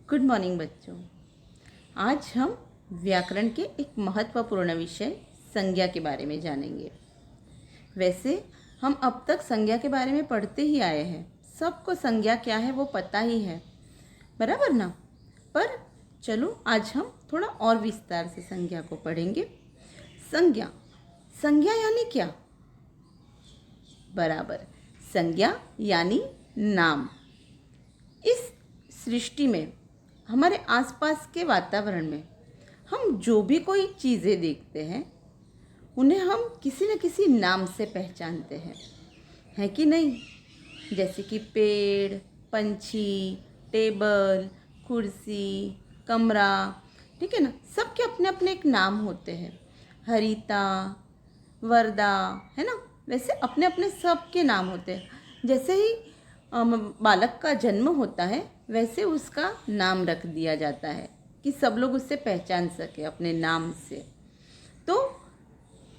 Good morning बच्चों। आज हम व्याकरण के एक महत्वपूर्ण विषय संज्ञा के बारे में जानेंगे। वैसे हम अब तक संज्ञा के बारे में पढ़ते ही आए हैं, सबको संज्ञा क्या है वो पता ही है, बराबर ना। पर चलो आज हम थोड़ा और विस्तार से संज्ञा को पढ़ेंगे। संज्ञा संज्ञा यानी क्या? बराबर, संज्ञा यानी नाम। इस सृष्टि में, हमारे आसपास के वातावरण में हम जो भी कोई चीज़ें देखते हैं उन्हें हम किसी न किसी नाम से पहचानते हैं, है कि नहीं? जैसे कि पेड़, पंछी, टेबल, कुर्सी, कमरा, ठीक है ना। सबके अपने अपने एक नाम होते हैं। हरिता, वरदा, है ना। वैसे अपने अपने सबके नाम होते हैं। जैसे ही बालक का जन्म होता है वैसे उसका नाम रख दिया जाता है कि सब लोग उससे पहचान सके अपने नाम से। तो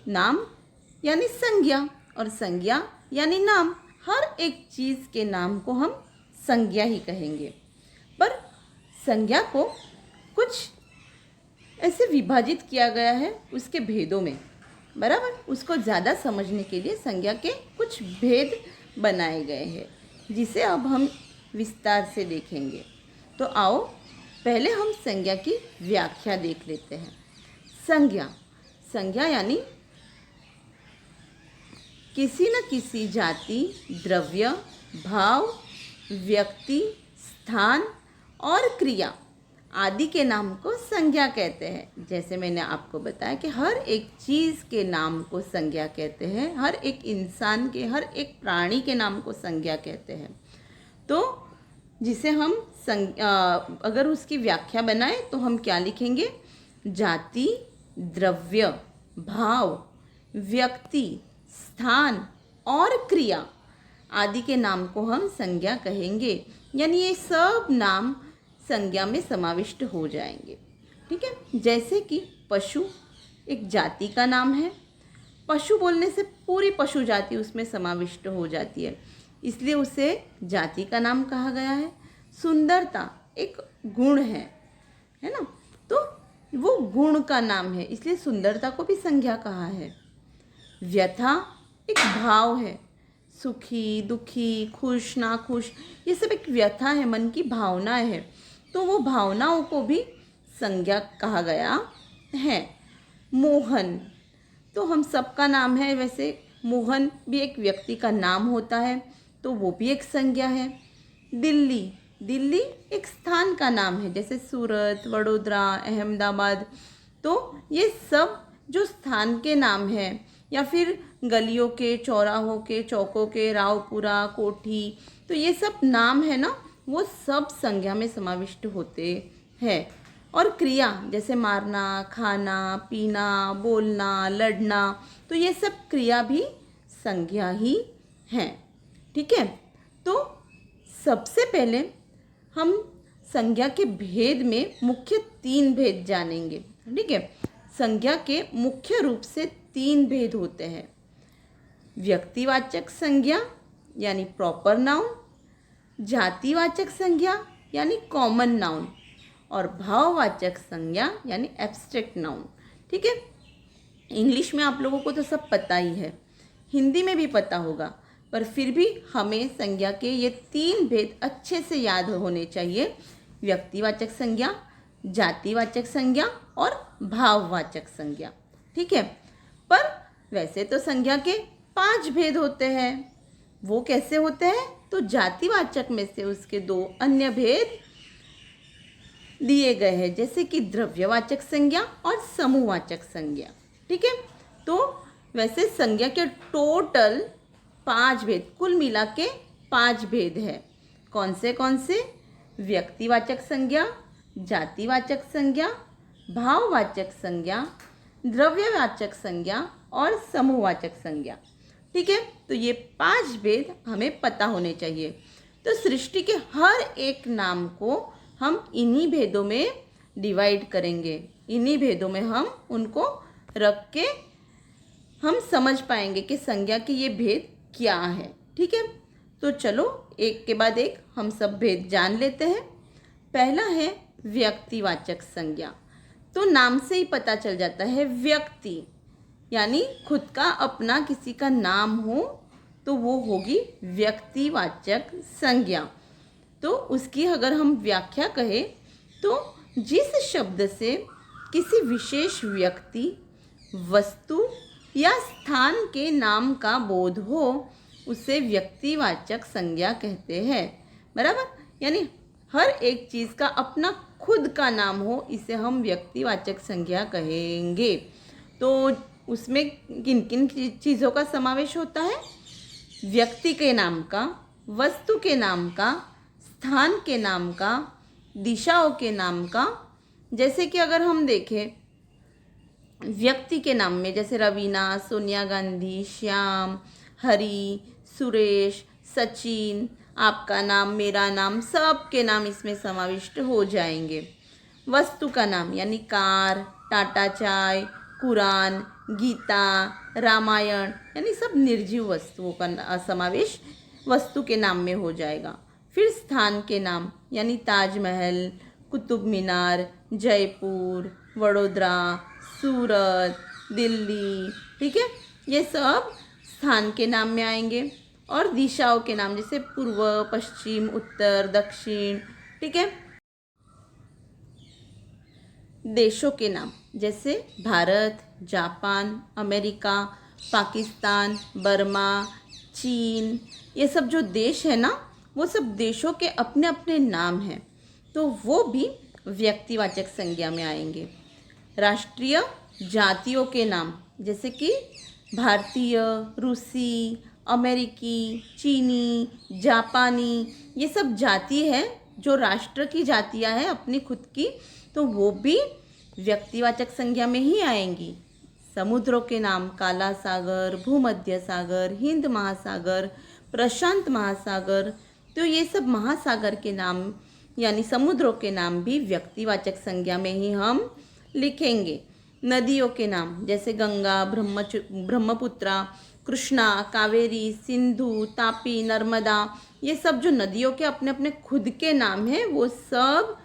नाम यानी संज्ञा, और संज्ञा यानी नाम। हर एक चीज़ के नाम को हम संज्ञा ही कहेंगे। पर संज्ञा को कुछ ऐसे विभाजित किया गया है उसके भेदों में, बराबर। उसको ज़्यादा समझने के लिए संज्ञा के कुछ भेद बनाए गए हैं जिसे अब हम विस्तार से देखेंगे। तो आओ पहले हम संज्ञा की व्याख्या देख लेते हैं। संज्ञा संज्ञा यानी किसी न किसी जाति, द्रव्य, भाव, व्यक्ति, स्थान और क्रिया आदि के नाम को संज्ञा कहते हैं। जैसे मैंने आपको बताया कि हर एक चीज़ के नाम को संज्ञा कहते हैं, हर एक इंसान के, हर एक प्राणी के नाम को संज्ञा कहते हैं। तो जिसे हम अगर उसकी व्याख्या बनाएं तो हम क्या लिखेंगे? जाति, द्रव्य, भाव, व्यक्ति, स्थान और क्रिया आदि के नाम को हम संज्ञा कहेंगे। यानी ये सब नाम संज्ञा में समाविष्ट हो जाएंगे, ठीक है। जैसे कि पशु एक जाति का नाम है। पशु बोलने से पूरी पशु जाति उसमें समाविष्ट हो जाती है, इसलिए उसे जाति का नाम कहा गया है। सुंदरता एक गुण है ना, तो वो गुण का नाम है, इसलिए सुंदरता को भी संज्ञा कहा है। व्यथा एक भाव है। सुखी, दुखी, खुश, नाखुश, ये सब एक व्यथा है, मन की भावना है, तो वो भावनाओं को भी संज्ञा कहा गया है। मोहन तो हम सबका नाम है, वैसे मोहन भी एक व्यक्ति का नाम होता है, तो वो भी एक संज्ञा है। दिल्ली दिल्ली एक स्थान का नाम है, जैसे सूरत, वडोदरा, अहमदाबाद। तो ये सब जो स्थान के नाम हैं, या फिर गलियों के, चौराहों के, चौकों के, रावपुरा, कोठी, तो ये सब नाम है ना, वो सब संज्ञा में समाविष्ट होते हैं। और क्रिया जैसे मारना, खाना, पीना, बोलना, लड़ना, तो ये सब क्रिया भी संज्ञा ही हैं, ठीक है। तो सबसे पहले हम संज्ञा के भेद में मुख्य 3 भेद जानेंगे, ठीक है। संज्ञा के मुख्य रूप से 3 भेद होते हैं। व्यक्तिवाचक संज्ञा यानी प्रॉपर नाउन, जातिवाचक संज्ञा यानी कॉमन नाउन, और भाववाचक संज्ञा यानी एब्स्ट्रैक्ट नाउन, ठीक है। इंग्लिश में आप लोगों को तो सब पता ही है, हिंदी में भी पता होगा, पर फिर भी हमें संज्ञा के ये 3 भेद अच्छे से याद होने चाहिए। व्यक्तिवाचक संज्ञा, जातिवाचक संज्ञा और भाववाचक संज्ञा, ठीक है। पर वैसे तो संज्ञा के 5 भेद होते हैं। वो कैसे होते हैं? तो जातिवाचक में से उसके 2 अन्य भेद दिए गए हैं, जैसे कि द्रव्यवाचक संज्ञा और समूहवाचक संज्ञा, ठीक है। तो वैसे संज्ञा के टोटल 5 भेद, कुल मिला के 5 भेद है। कौन से? व्यक्तिवाचक संज्ञा, जातिवाचक संज्ञा, भाववाचक संज्ञा, द्रव्यवाचक संज्ञा और समूहवाचक संज्ञा, ठीक है। तो ये 5 भेद हमें पता होने चाहिए। तो सृष्टि के हर एक नाम को हम इन्हीं भेदों में डिवाइड करेंगे, इन्हीं भेदों में हम उनको रख के हम समझ पाएंगे कि संज्ञा के ये भेद क्या है, ठीक है। तो चलो एक के बाद एक हम सब भेद जान लेते हैं। पहला है व्यक्तिवाचक संज्ञा। तो नाम से ही पता चल जाता है, व्यक्ति यानी खुद का अपना किसी का नाम हो तो वो होगी व्यक्तिवाचक संज्ञा। तो उसकी अगर हम व्याख्या कहें तो जिस शब्द से किसी विशेष व्यक्ति, वस्तु या स्थान के नाम का बोध हो उसे व्यक्तिवाचक संज्ञा कहते हैं। बराबर, यानी हर एक चीज़ का अपना खुद का नाम हो, इसे हम व्यक्तिवाचक संज्ञा कहेंगे। तो उसमें किन किन चीज़ों का समावेश होता है? व्यक्ति के नाम का, वस्तु के नाम का, स्थान के नाम का, दिशाओं के नाम का। जैसे कि अगर हम देखें व्यक्ति के नाम में, जैसे रवीना, सोनिया गांधी, श्याम, हरी, सुरेश, सचिन, आपका नाम, मेरा नाम, सब के नाम इसमें समाविष्ट हो जाएंगे। वस्तु का नाम यानी कार, टाटा चाय, कुरान, गीता, रामायण, यानी सब निर्जीव वस्तुओं का समावेश वस्तु के नाम में हो जाएगा। फिर स्थान के नाम यानी ताजमहल, कुतुब मीनार, जयपुर, वडोदरा, सूरत, दिल्ली, ठीक है, ये सब स्थान के नाम में आएंगे। और दिशाओं के नाम जैसे पूर्व, पश्चिम, उत्तर, दक्षिण, ठीक है। देशों के नाम जैसे Bharat, Japan, America, Pakistan, Burma, चीन, ये सब जो देश है ना, वो सब देशों के अपने अपने नाम हैं, तो वो भी व्यक्तिवाचक संज्ञा में आएंगे। राष्ट्रीय जातियों के नाम जैसे कि भारतीय, रूसी, अमेरिकी, चीनी, जापानी, ये सब जाति है जो राष्ट्र की जातियां हैं अपनी खुद की, तो वो भी व्यक्तिवाचक संज्ञा में ही आएंगी। समुद्रों के नाम काला सागर, भूमध्य सागर, हिंद महासागर, प्रशांत महासागर, तो ये सब महासागर के नाम यानी समुद्रों के नाम भी व्यक्तिवाचक संज्ञा में ही हम लिखेंगे। नदियों के नाम जैसे गंगा, ब्रह्मपुत्रा, कृष्णा, कावेरी, सिंधु, तापी, नर्मदा, ये सब जो नदियों के अपने अपने खुद के नाम हैं वो सब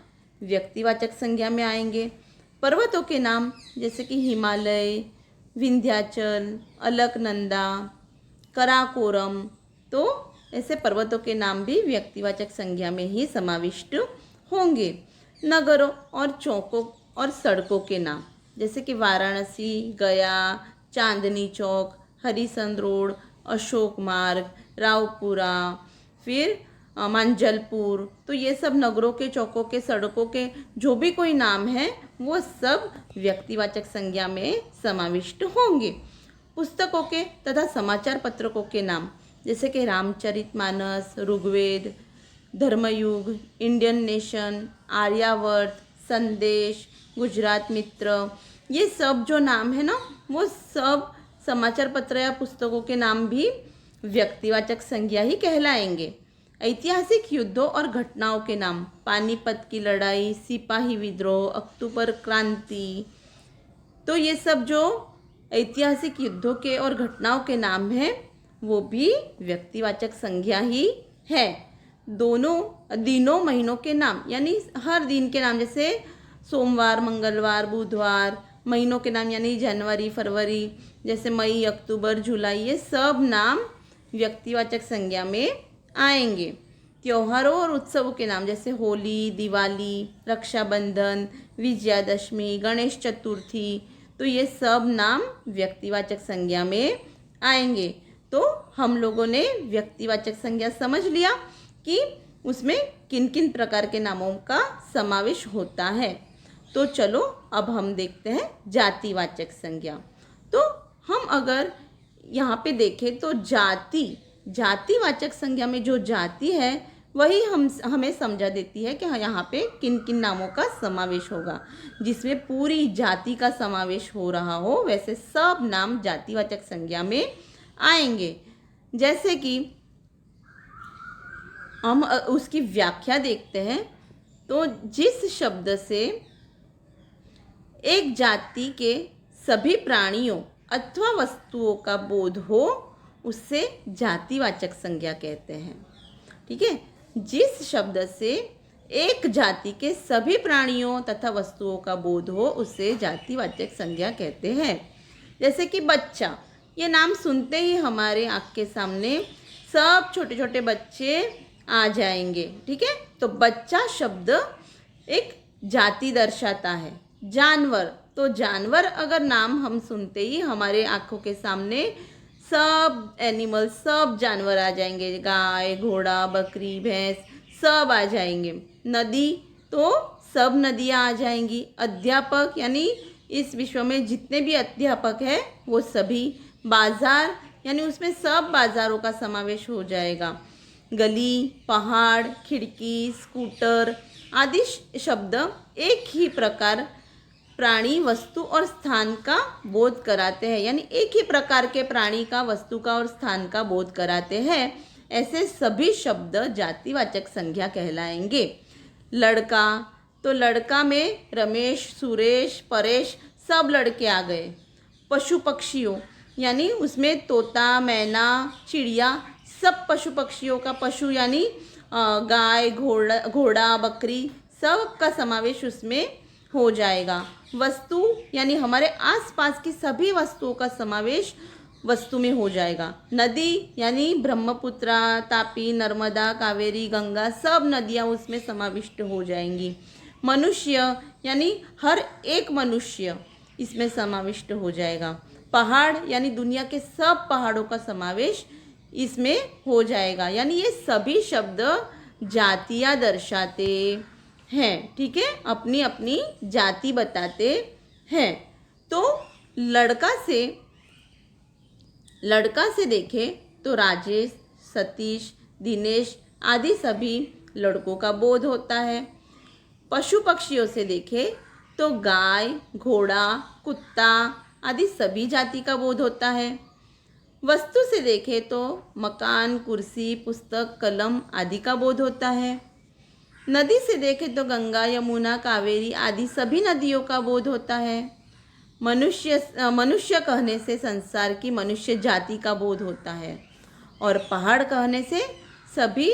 व्यक्तिवाचक संज्ञा में आएंगे। पर्वतों के नाम जैसे कि हिमालय, विंध्याचल, अलकनंदा, कराकोरम, तो ऐसे पर्वतों के नाम भी व्यक्तिवाचक संज्ञा में ही समाविष्ट होंगे। नगरों और चौकों और सड़कों के नाम जैसे कि वाराणसी, गया, चांदनी चौक, हरिश्चंद्र रोड, अशोक मार्ग, रावपुरा, फिर मांजलपुर, तो ये सब नगरों के, चौकों के, सड़कों के जो भी कोई नाम है वो सब व्यक्तिवाचक संज्ञा में समाविष्ट होंगे। पुस्तकों के तथा समाचार पत्रकों के नाम जैसे कि रामचरितमानस, ऋग्वेद, धर्मयुग, इंडियन नेशन, आर्यावर्त, संदेश, गुजरात मित्र, ये सब जो नाम है ना, वो सब समाचार पत्र या पुस्तकों के नाम भी व्यक्तिवाचक संज्ञा ही कहलाएंगे। ऐतिहासिक युद्धों और घटनाओं के नाम पानीपत की लड़ाई, सिपाही विद्रोह, अक्टूबर क्रांति, तो ये सब जो ऐतिहासिक युद्धों के और घटनाओं के नाम हैं वो भी व्यक्तिवाचक संज्ञा ही है। दोनों दिनों, महीनों के नाम यानी हर दिन के नाम जैसे सोमवार, मंगलवार, बुधवार, महीनों के नाम यानी जनवरी, फरवरी, जैसे मई, अक्टूबर, जुलाई, ये सब नाम व्यक्तिवाचक संज्ञा में आएंगे। त्योहारों और उत्सवों के नाम जैसे होली, दिवाली, रक्षाबंधन, विजयादशमी, गणेश चतुर्थी, तो ये सब नाम व्यक्तिवाचक संज्ञा में आएंगे। तो हम लोगों ने व्यक्तिवाचक संज्ञा समझ लिया कि उसमें किन किन प्रकार के नामों का समावेश होता है। तो चलो अब हम देखते हैं जातिवाचक संज्ञा। तो हम अगर यहाँ पे देखें तो जातिवाचक संज्ञा में जो जाति है वही हमें समझा देती है कि यहाँ पे किन किन नामों का समावेश होगा। जिसमें पूरी जाति का समावेश हो रहा हो वैसे सब नाम जातिवाचक संज्ञा में आएंगे। जैसे कि हम उसकी व्याख्या देखते हैं तो जिस शब्द से एक जाति के सभी प्राणियों अथवा वस्तुओं का बोध हो उससे जातिवाचक संज्ञा कहते हैं। ठीक है, जिस शब्द से एक जाति के सभी प्राणियों तथा वस्तुओं का बोध हो उसे जातिवाचक संज्ञा कहते हैं। जैसे कि बच्चा, ये नाम सुनते ही हमारे आँख के सामने सब छोटे छोटे बच्चे आ जाएंगे। ठीक है, तो बच्चा शब्द एक जाति दर्शाता है। जानवर, तो जानवर अगर नाम हम सुनते ही हमारे आँखों के सामने सब एनिमल, सब जानवर आ जाएंगे। गाय, घोड़ा, बकरी, भैंस सब आ जाएंगे। नदी, तो सब नदियाँ आ जाएंगी। अध्यापक, यानी इस विश्व में जितने भी अध्यापक हैं वो सभी। बाजार, यानी उसमें सब बाज़ारों का समावेश हो जाएगा। गली, पहाड़, खिड़की, स्कूटर आदि शब्द एक ही प्रकार प्राणी, वस्तु और स्थान का बोध कराते हैं, यानी एक ही प्रकार के प्राणी का, वस्तु का और स्थान का बोध कराते हैं। ऐसे सभी शब्द जातिवाचक संज्ञा कहलाएंगे। लड़का, तो लड़का में रमेश, सुरेश, परेश सब लड़के आ गए। पशु पक्षियों, यानी उसमें तोता, मैना, चिड़िया सब पशु पक्षियों का, पशु यानी गाय, घोड़ा, बकरी सब का समावेश उसमें हो जाएगा। वस्तु, यानी हमारे आसपास की सभी वस्तुओं का समावेश वस्तु में हो जाएगा। नदी, यानी ब्रह्मपुत्रा, तापी, नर्मदा, कावेरी, गंगा सब नदियाँ उसमें समाविष्ट हो जाएंगी। मनुष्य, यानी हर एक मनुष्य इसमें समाविष्ट हो जाएगा। पहाड़, यानी दुनिया के सब पहाड़ों का समावेश इसमें हो जाएगा। यानी ये सभी शब्द जातियाँ दर्शाते हैं। ठीक है, अपनी अपनी जाति बताते हैं। तो लड़का से देखें तो राजेश, सतीश, दिनेश आदि सभी लड़कों का बोध होता है। पशु पक्षियों से देखें तो गाय, घोड़ा, कुत्ता आदि सभी जाति का बोध होता है। वस्तु से देखें तो मकान, कुर्सी, पुस्तक, कलम आदि का बोध होता है। नदी से देखें तो गंगा, यमुना, कावेरी आदि सभी नदियों का बोध होता है। मनुष्य कहने से संसार की मनुष्य जाति का बोध होता है। और पहाड़ कहने से सभी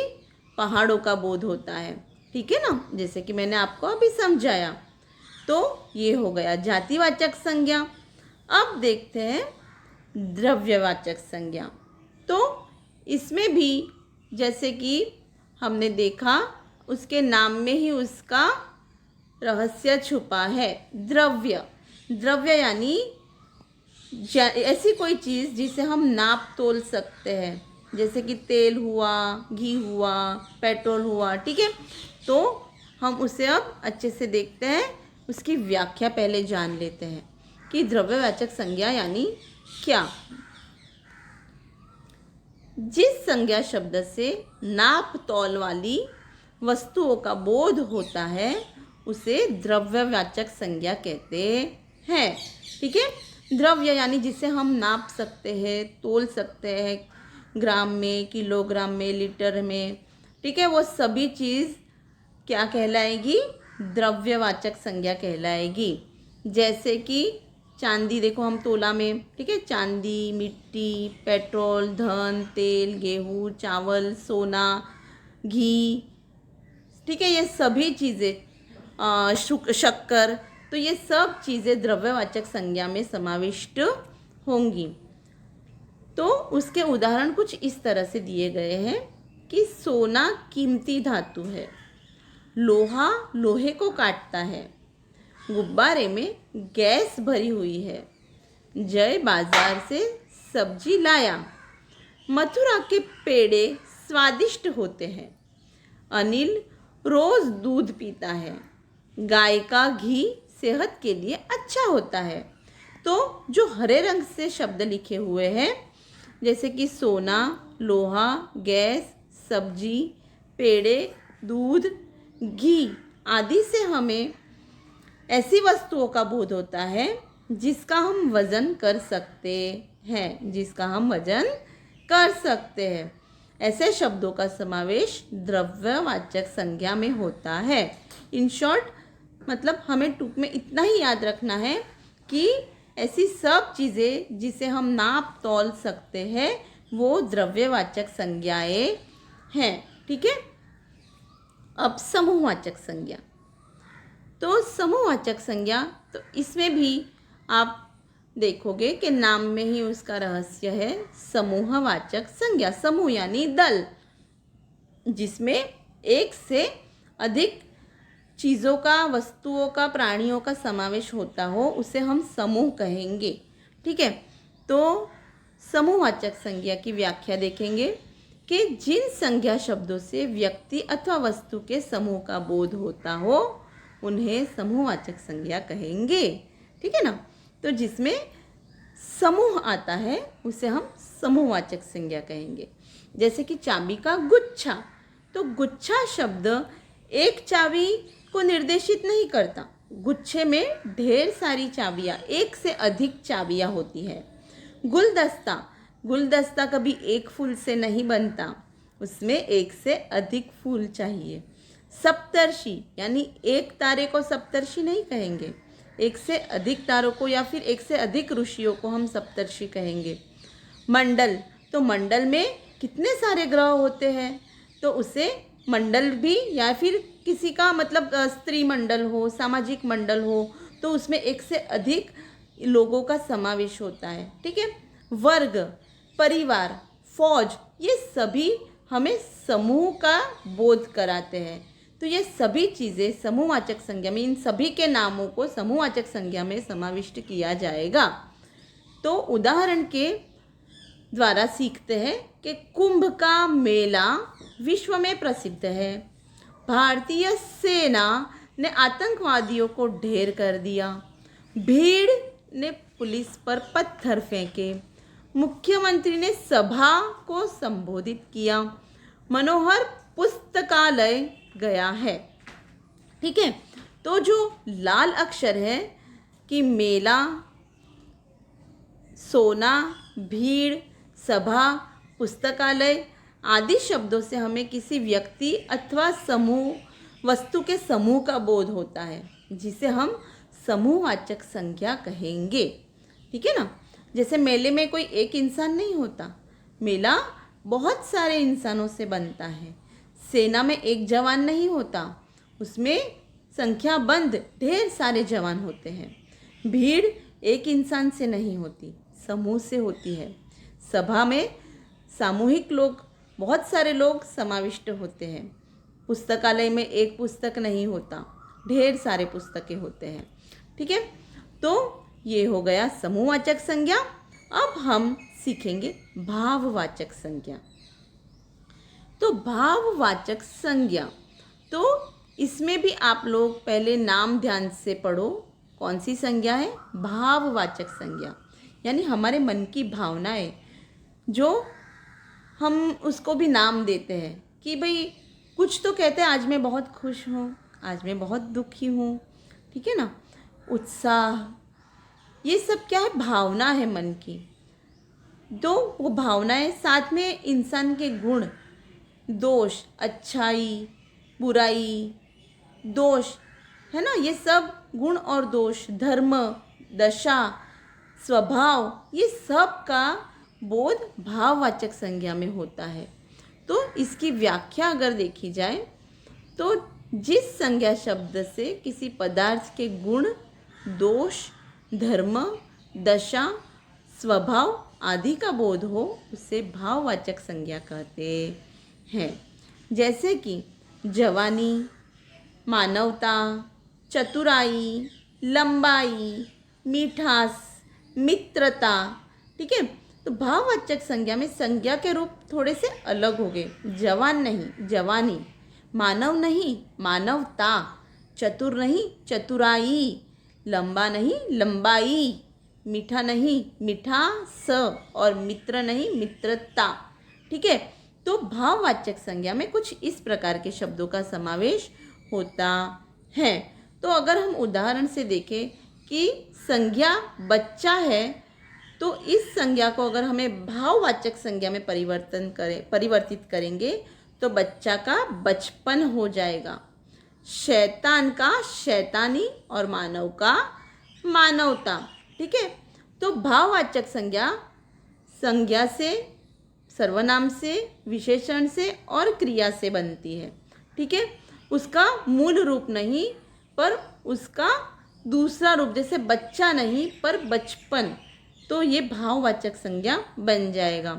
पहाड़ों का बोध होता है। ठीक है ना, जैसे कि मैंने आपको अभी समझाया। तो ये हो गया जातिवाचक संज्ञा। अब देखते हैं द्रव्यवाचक संज्ञा। तो इसमें भी जैसे कि हमने देखा, उसके नाम में ही उसका रहस्य छुपा है। द्रव्य यानी ऐसी कोई चीज़ जिसे हम नाप तोल सकते हैं, जैसे कि तेल हुआ, घी हुआ, पेट्रोल हुआ। ठीक है, तो हम उसे अब अच्छे से देखते हैं, उसकी व्याख्या पहले जान लेते हैं कि द्रव्यवाचक संज्ञा यानी क्या। जिस संज्ञा शब्द से नाप तौल वाली वस्तुओं का बोध होता है उसे द्रव्यवाचक संज्ञा कहते हैं। ठीक है, द्रव्य यानी जिसे हम नाप सकते हैं, तोल सकते हैं, ग्राम में, किलोग्राम में, लीटर में। ठीक है, वो सभी चीज़ क्या कहलाएगी? द्रव्यवाचक संज्ञा कहलाएगी। जैसे कि चांदी, देखो हम तोला में, ठीक है, चांदी, मिट्टी, पेट्रोल, धन, तेल, गेहूँ, चावल, सोना, घी। ठीक है, ये सभी चीज़ें, शक्कर, तो ये सब चीज़ें द्रव्यवाचक संज्ञा में समाविष्ट होंगी। तो उसके उदाहरण कुछ इस तरह से दिए गए हैं कि सोना कीमती धातु है, लोहा लोहे को काटता है, गुब्बारे में गैस भरी हुई है, जय बाजार से सब्जी लाया, मथुरा के पेड़े स्वादिष्ट होते हैं, अनिल रोज दूध पीता है, गाय का घी सेहत के लिए अच्छा होता है। तो जो हरे रंग से शब्द लिखे हुए हैं, जैसे कि सोना, लोहा, गैस, सब्जी, पेड़े, दूध, घी आदि से हमें ऐसी वस्तुओं का बोध होता है जिसका हम वज़न कर सकते हैं, ऐसे शब्दों का समावेश द्रव्यवाचक संज्ञा में होता है। इन शॉर्ट, मतलब हमें टूक में इतना ही याद रखना है कि ऐसी सब चीज़ें जिसे हम नाप तौल सकते हैं वो द्रव्यवाचक संज्ञाएं हैं। ठीक है, अब समूहवाचक संज्ञा। तो समूहवाचक संज्ञा, तो इसमें भी आप देखोगे कि नाम में ही उसका रहस्य है। समूहवाचक संज्ञा, समूह यानी दल, जिसमें एक से अधिक चीज़ों का, वस्तुओं का, प्राणियों का समावेश होता हो, उसे हम समूह कहेंगे। ठीक है, तो समूहवाचक संज्ञा की व्याख्या देखेंगे कि जिन संज्ञा शब्दों से व्यक्ति अथवा वस्तु के समूह का बोध होता हो, उन्हें समूहवाचक संज्ञा कहेंगे। ठीक है ना। तो जिसमें समूह आता है उसे हम समूहवाचक संज्ञा कहेंगे। जैसे कि चाबी का गुच्छा, तो गुच्छा शब्द एक चाबी को निर्देशित नहीं करता। गुच्छे में ढेर सारी चाबियाँ, एक से अधिक चाबियाँ होती है। गुलदस्ता, गुलदस्ता कभी एक फूल से नहीं बनता, उसमें एक से अधिक फूल चाहिए। सप्तर्षि यानी एक तारे को सप्तर्षि नहीं कहेंगे, एक से अधिक तारों को या फिर एक से अधिक ऋषियों को हम सप्तर्षि कहेंगे। मंडल, तो मंडल में कितने सारे ग्रह होते हैं, तो उसे मंडल भी, या फिर किसी का मतलब स्त्री मंडल हो, सामाजिक मंडल हो, तो उसमें एक से अधिक लोगों का समावेश होता है। ठीक है। वर्ग, परिवार, फौज, ये सभी हमें समूह का बोध कराते हैं। तो ये सभी चीज़ें समूहवाचक संज्ञा में, इन सभी के नामों को समूहवाचक संज्ञा में समाविष्ट किया जाएगा। तो उदाहरण के द्वारा सीखते हैं कि कुंभ का मेला विश्व में प्रसिद्ध है। भारतीय सेना ने आतंकवादियों को ढेर कर दिया। भीड़ ने पुलिस पर पत्थर फेंके। मुख्यमंत्री ने सभा को संबोधित किया। मनोहर पुस्तकालय गया है। ठीक है। तो जो लाल अक्षर है कि मेला, सोना, भीड़, सभा, पुस्तकालय आदि शब्दों से हमें किसी व्यक्ति अथवा समूह, वस्तु के समूह का बोध होता है, जिसे हम समूहवाचक संज्ञा कहेंगे। ठीक है ना। जैसे मेले में कोई एक इंसान नहीं होता, मेला बहुत सारे इंसानों से बनता है। सेना में एक जवान नहीं होता, उसमें संख्याबंद ढेर सारे जवान होते हैं। भीड़ एक इंसान से नहीं होती, समूह से होती है। सभा में सामूहिक लोग, बहुत सारे लोग समाविष्ट होते हैं। पुस्तकालय में एक पुस्तक नहीं होता, ढेर सारे पुस्तकें होते हैं। ठीक है। तो ये हो गया समूहवाचक संज्ञा। अब हम सीखेंगे भाववाचक संज्ञा। तो भाववाचक संज्ञा, तो इसमें भी आप लोग पहले नाम ध्यान से पढ़ो। कौन सी संज्ञा है? भाववाचक संज्ञा, यानी हमारे मन की भावनाएं, जो हम उसको भी नाम देते हैं कि भाई कुछ तो कहते हैं, आज मैं बहुत खुश हूँ, आज मैं बहुत दुखी हूँ। ठीक है ना। उत्साह, ये सब क्या है? भावना है मन की। तो वो भावनाएं, साथ में इंसान के गुण, दोष, अच्छाई, बुराई, दोष, है ना, ये सब गुण और दोष, धर्म, दशा, स्वभाव, ये सब का बोध भाववाचक संज्ञा में होता है। तो इसकी व्याख्या अगर देखी जाए तो जिस संज्ञा शब्द से किसी पदार्थ के गुण, दोष, धर्म, दशा, स्वभाव आदि का बोध हो, उसे भाववाचक संज्ञा कहते हैं। जैसे कि जवानी, मानवता, चतुराई, लंबाई, मिठास, मित्रता। ठीक है। तो भाववाचक संज्ञा में संज्ञा के रूप थोड़े से अलग हो गए। जवान नहीं, जवानी, मानव नहीं, मानवता, चतुर नहीं, चतुराई, लंबा नहीं, लंबाई, मीठा नहीं, मिठास, और मित्र नहीं, मित्रता। ठीक है। तो भाववाचक संज्ञा में कुछ इस प्रकार के शब्दों का समावेश होता है। तो अगर हम उदाहरण से देखें कि संज्ञा बच्चा है, तो इस संज्ञा को अगर हमें भाववाचक संज्ञा में परिवर्तित करेंगे तो बच्चा का बचपन हो जाएगा, शैतान का शैतानी, और मानव का मानवता। ठीक है। तो भाववाचक संज्ञा संज्ञा से, सर्वनाम से, विशेषण से और क्रिया से बनती है। ठीक है। उसका मूल रूप नहीं पर उसका दूसरा रूप, जैसे बच्चा नहीं पर बचपन, तो ये भाववाचक संज्ञा बन जाएगा।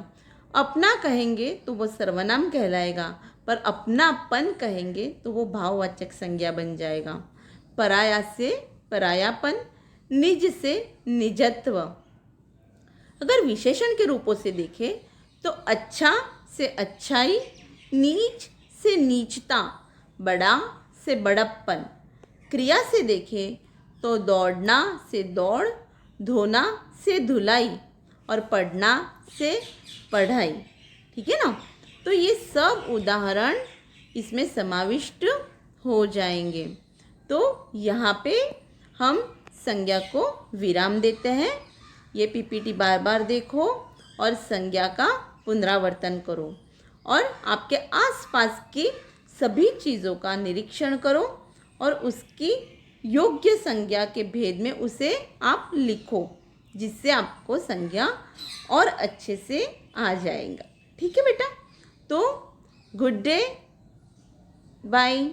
अपना कहेंगे तो वो सर्वनाम कहलाएगा, पर अपनापन कहेंगे तो वो भाववाचक संज्ञा बन जाएगा। पराया से परायापन, निज से निजत्व। अगर विशेषण के रूपों से देखें तो अच्छा से अच्छाई, नीच से नीचता, बड़ा से बड़प्पन। क्रिया से देखें तो दौड़ना से दौड़, धोना से धुलाई और पढ़ना से पढ़ाई। ठीक है ना। तो ये सब उदाहरण इसमें समाविष्ट हो जाएंगे। तो यहाँ पे हम संज्ञा को विराम देते हैं। ये पीपीटी बार बार देखो और संज्ञा का पुनरावर्तन करो और आपके आसपास की सभी चीज़ों का निरीक्षण करो और उसकी योग्य संज्ञा के भेद में उसे आप लिखो, जिससे आपको संज्ञा और अच्छे से आ जाएगा। ठीक है बेटा। तो गुड डे, बाय।